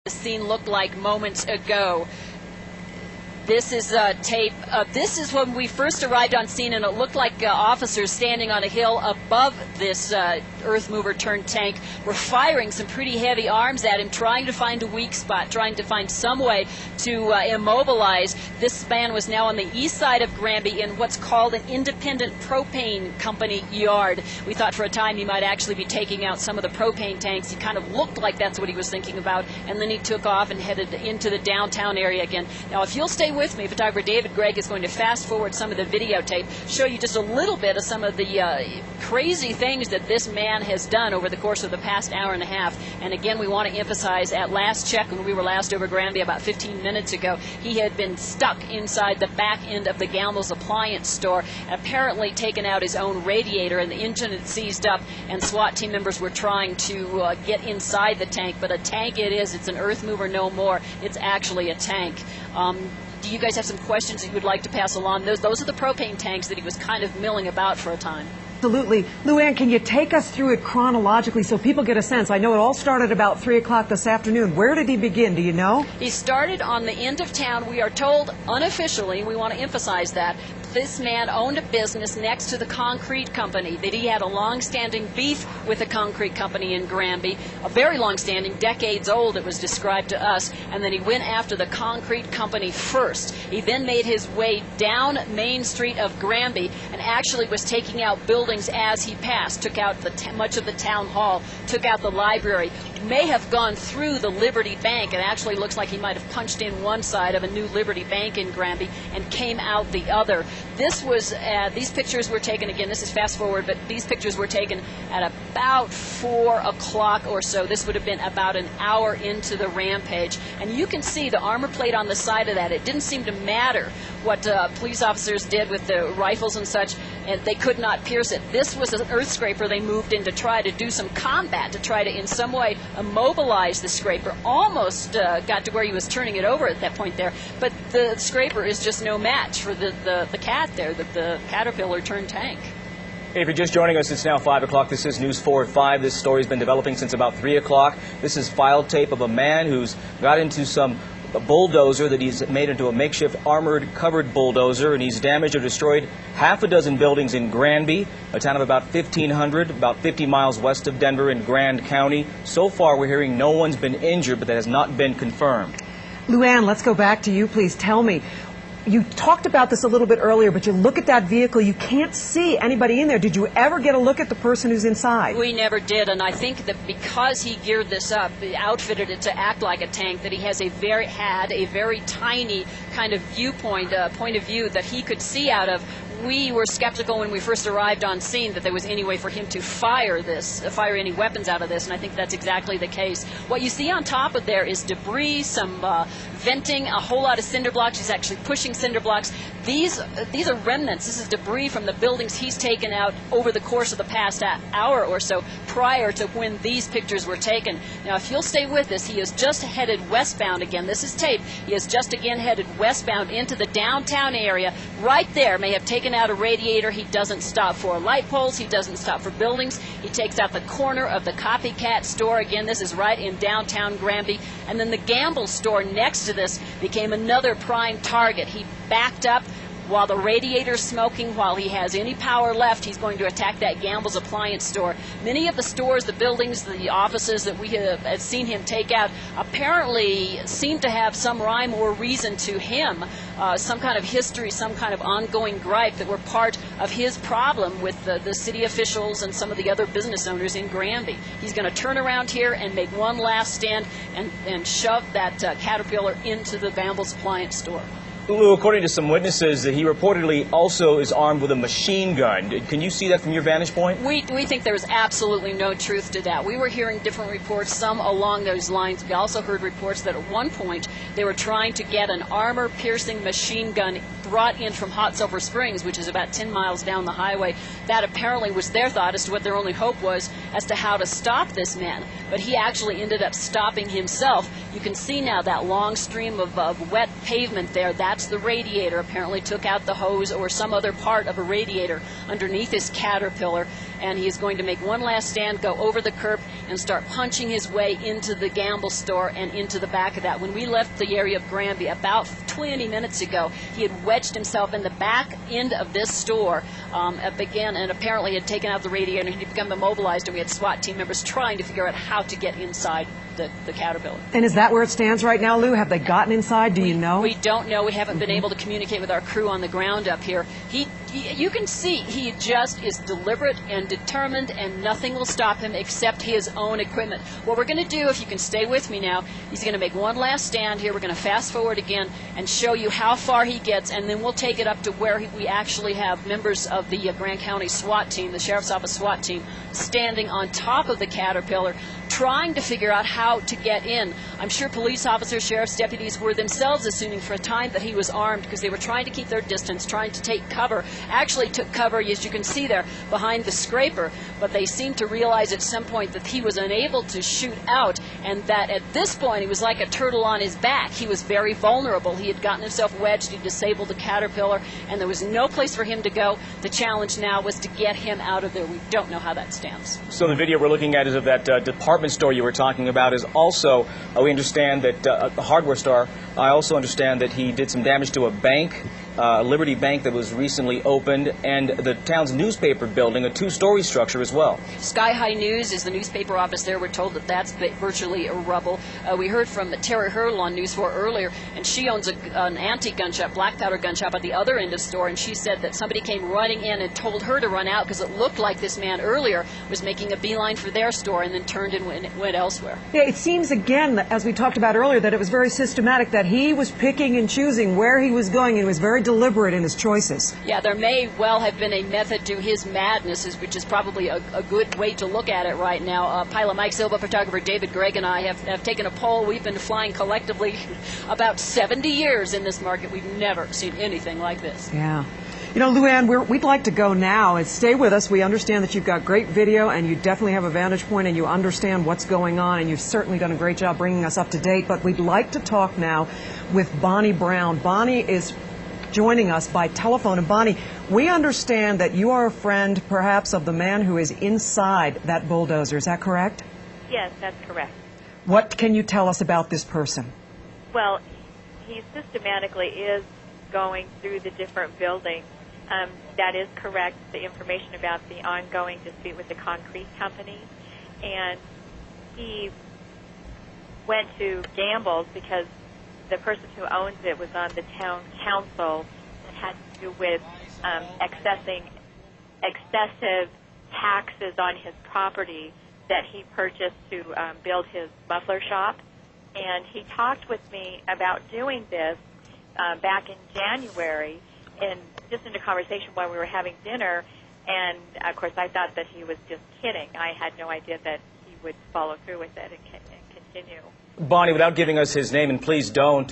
The scene looked like moments ago. This is tape. This is when we first arrived on scene, and it looked like officers standing on a hill above this earth mover turned tank were firing some pretty heavy arms at him, trying to find a weak spot, trying to find some way to immobilize. This man was now on the east side of Granby in what's called an independent propane company yard. We thought for a time he might actually be taking out some of the propane tanks. He kind of looked like that's what he was thinking about, and then he took off and headed into the downtown area again. Now, if you'll stay with me, photographer David Gregg is going to fast forward some of the videotape, show you just a little bit of some of the crazy things that this man has done over the course of the past hour and a half. And again, we want to emphasize, at last check, when we were last over Granby about 15 minutes ago, he had been stuck inside the back end of the Gamble's appliance store, apparently taken out his own radiator, and the engine had seized up, and SWAT team members were trying to get inside the tank. But a tank it is. It's an earth mover no more. It's actually a tank. Do you guys have some questions that you would like to pass along? Those are the propane tanks that he was kind of milling about for a time. Absolutely. Luann, can you take us through it chronologically so people get a sense? I know it all started about 3 o'clock this afternoon. Where did he begin? Do you know? He started on the end of town. We are told unofficially, we want to emphasize that, this man owned a business next to the concrete company, that he had a long-standing beef with the concrete company in Granby, a very long-standing, decades old, it was described to us, and then he went after the concrete company first. He then made his way down Main Street of Granby and actually was taking out buildings as he passed, took out much of the town hall, took out the library, may have gone through the Liberty Bank. It actually looks like he might have punched in one side of a new Liberty Bank in Granby and came out the other. This was, these pictures were taken, again, this is fast forward, but these pictures were taken at about 4 o'clock or so. This would have been about an hour into the rampage. And you can see the armor plate on the side of that. It didn't seem to matter what police officers did with the rifles and such, and they could not pierce it. This was an earth scraper they moved in to try to do some combat, to try to in some way immobilize the scraper. Almost got to where he was turning it over at that point there, but the scraper is just no match for the cat there, the Caterpillar turned tank. Hey, if you're just joining us, it's now 5 o'clock. This is News 4 at 5. This story's been developing since about 3 o'clock. This is file tape of a man who's got into a bulldozer that he's made into a makeshift armored covered bulldozer, and he's damaged or destroyed half a dozen buildings in Granby, a town of about 1,500, about 50 miles west of Denver in Grand County. So far, we're hearing no one's been injured, but that has not been confirmed. Luann, let's go back to you, please. Tell me, you talked about this a little bit earlier, but you look at that vehicle, you can't see anybody in there. Did you ever get a look at the person who's inside? We never did, and I think that because he geared this up, outfitted it to act like a tank, that he has had a very tiny kind of point of view that he could see out of. We were skeptical when we first arrived on scene that there was any way for him to fire any weapons out of this, and I think that's exactly the case. What you see on top of there is debris, some venting, a whole lot of cinder blocks. He's actually pushing cinder blocks. These are remnants. This is debris from the buildings he's taken out over the course of the past hour or so prior to when these pictures were taken. Now, if you'll stay with us, he has just headed westbound again. This is tape. He has just again headed westbound into the downtown area. Right there, may have taken out a radiator. He doesn't stop for light poles. He doesn't stop for buildings. He takes out the corner of the copycat store. Again, this is right in downtown Granby. And then the Gamble store next to this became another prime target. He backed up while the radiator's smoking, while he has any power left. He's going to attack that Gamble's appliance store. Many of the stores, the buildings, the offices that we have seen him take out apparently seem to have some rhyme or reason to him, some kind of history, some kind of ongoing gripe that were part of his problem with the city officials and some of the other business owners in Granby. He's going to turn around here and make one last stand and shove that Caterpillar into the Gamble's appliance store. Lou, according to some witnesses, he reportedly also is armed with a machine gun. Can you see that from your vantage point? We think there is absolutely no truth to that. We were hearing different reports, some along those lines. We also heard reports that at one point they were trying to get an armor-piercing machine gun brought in from Hot Sulphur Springs, which is about 10 miles down the highway. That apparently was their thought as to what their only hope was as to how to stop this man. But he actually ended up stopping himself. You can see now that long stream of wet pavement there. That's the radiator. Apparently took out the hose or some other part of a radiator underneath his Caterpillar, and he is going to make one last stand, go over the curb, and start punching his way into the gamble store and into the back of that. When we left the area of Granby about 20 minutes ago, he had wedged himself in the back end of this store, and apparently had taken out the radio, and he'd become immobilized, and we had SWAT team members trying to figure out how to get inside the Caterpillar. And is that where it stands right now, Lou? Have they gotten inside? Do you know? We don't know. We haven't been able to communicate with our crew on the ground up here. You can see he just is deliberate and determined, and nothing will stop him except his own equipment. What we're going to do, if you can stay with me now, he's going to make one last stand here. We're going to fast forward again and show you how far he gets, and then we'll take it up to where we actually have members of the Grant County SWAT team, the Sheriff's Office SWAT team, standing on top of the Caterpillar, trying to figure out how to get in. I'm sure police officers, sheriff's deputies were themselves assuming for a time that he was armed, because they were trying to keep their distance, trying to take cover. Actually took cover, as you can see there, behind the scraper, but they seemed to realize at some point that he was unable to shoot out, and that at this point he was like a turtle on his back. He was very vulnerable. He had gotten himself wedged, he disabled the Caterpillar, and there was no place for him to go. The challenge now was to get him out of there. We don't know how that stands. So the video we're looking at is of that department store you were talking about. Is also, we understand that the hardware store, I also understand that he did some damage to a bank, Liberty Bank, that was recently opened, and the town's newspaper building, a two-story structure as well. Sky High News is the newspaper office there. We're told that that's virtually a rubble. We heard from Terry Hurdle on News 4 earlier, and she owns an antique gun shop, black powder gun shop at the other end of the store, and she said that somebody came running in and told her to run out because it looked like this man earlier was making a beeline for their store and then turned and went elsewhere. Yeah, it seems, again, as we talked about earlier, that it was very systematic, that he was picking and choosing where he was going, and he was very deliberate in his choices. Yeah, there may well have been a method to his madness, which is probably a good way to look at it right now. Pilot Mike Silva, photographer David Gregg, and I have taken a poll. We've been flying collectively about 70 years in this market. We've never seen anything like this. Yeah. You know, Luann, we'd like to go now, and stay with us. We understand that you've got great video, and you definitely have a vantage point, and you understand what's going on, and you've certainly done a great job bringing us up to date. But we'd like to talk now with Bonnie Brown. Bonnie is joining us by telephone. And Bonnie, we understand that you are a friend, perhaps, of the man who is inside that bulldozer. Is that correct? Yes, that's correct. What can you tell us about this person? Well, he systematically is going through the different buildings. That is correct, the information about the ongoing dispute with the concrete company. And he went to Gamble's because the person who owns it was on the town council. It had to do with excessive taxes on his property that he purchased to build his muffler shop. And he talked with me about doing this back in January, just in a conversation while we were having dinner, and of course I thought that he was just kidding. I had no idea that he would follow through with it and continue. Bonnie, without giving us his name, and please don't,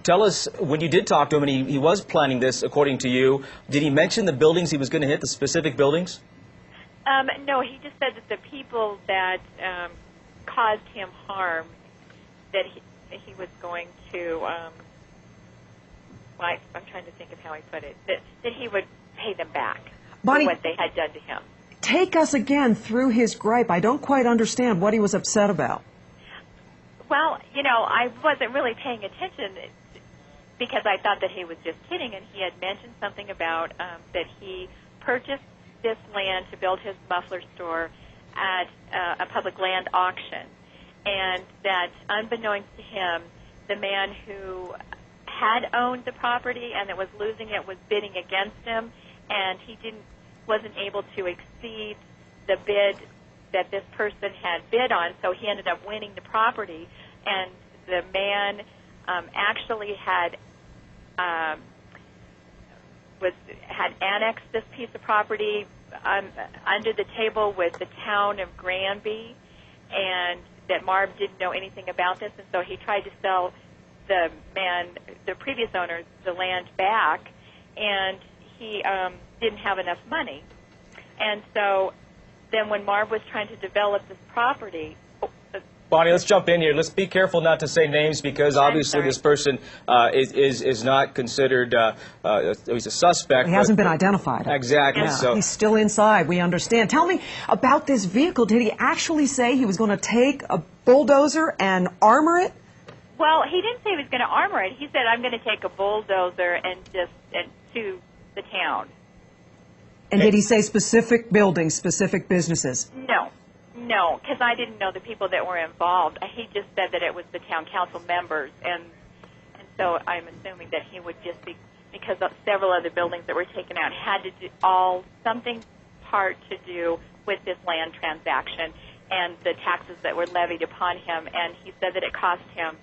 tell us, when you did talk to him, and he was planning this, according to you, did he mention the buildings he was going to hit, the specific buildings? No, he just said that the people that caused him harm, that he was going to... I'm trying to think of how he put it, that he would pay them back Bonnie, for what they had done to him. Take us again through his gripe. I don't quite understand what he was upset about. Well, you know, I wasn't really paying attention because I thought that he was just kidding, and he had mentioned something about that he purchased this land to build his muffler store at a public land auction, and that unbeknownst to him, the man who had owned the property and that was losing it was bidding against him, and he wasn't able to exceed the bid that this person had bid on, so he ended up winning the property. And the man actually had annexed this piece of property under the table with the town of Granby, and that Marv didn't know anything about this, and so he tried to sell the previous owner, the land back, and he didn't have enough money. And so then when Marv was trying to develop this property... Bonnie, let's jump in here. Let's be careful not to say names because obviously this person is not considered, he's a suspect. He hasn't been identified. Exactly. Yeah. So he's still inside, we understand. Tell me about this vehicle. Did he actually say he was going to take a bulldozer and armor it? Well, he didn't say he was going to armor it. He said, I'm going to take a bulldozer and to the town. And did he say specific buildings, specific businesses? No, because I didn't know the people that were involved. He just said that it was the town council members, and so I'm assuming that he would just be, because of several other buildings that were taken out had to do something part to do with this land transaction and the taxes that were levied upon him, and he said that it cost him